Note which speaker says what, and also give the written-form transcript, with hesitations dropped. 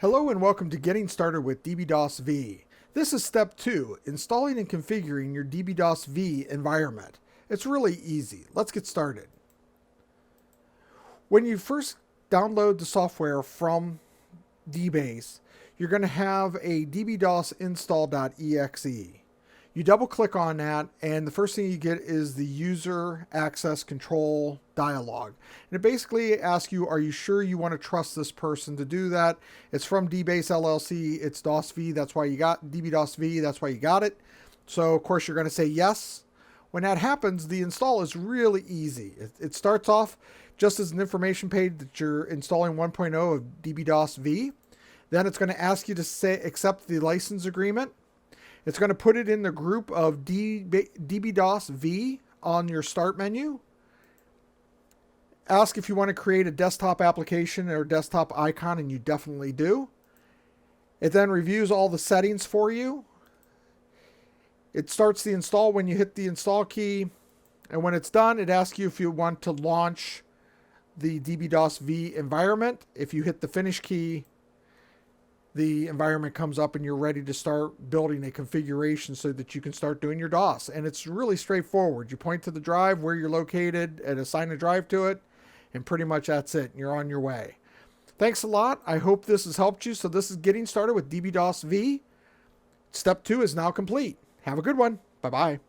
Speaker 1: Hello and welcome to Getting Started with dbDOSv. This is step 2, installing and configuring your dbDOSv environment. It's really easy. Let's get started. When you first download the software from dbase, you're going to have a dbDOS install.exe. You double click on that and the first thing you get is the user access control dialog. And it basically asks you, are you sure you want to trust this person to do that? It's from dbase LLC, it's DOSv, that's why you got dbDOSv, that's why you got it. So of course you're going to say yes. When that happens, the install is really easy. It starts off just as an information page that you're installing 1.0 of dbDOSv. Then it's going to ask you to say accept the license agreement. It's going to put it in the group of dbDOSv on your start menu. Ask if you want to create a desktop application or desktop icon, and you definitely do. It then reviews all the settings for you. It starts the install when you hit the install key. And when it's done, it asks you if you want to launch the dbDOSv environment. If you hit the finish key, the environment comes up and you're ready to start building a configuration so that you can start doing your DOS. And it's really straightforward. You point to the drive where you're located and assign a drive to it, and pretty much that's it. You're on your way. Thanks a lot. I hope this has helped you. So this is Getting Started with dbDOSv. Step 2 is now complete. Have a good one. Bye-bye.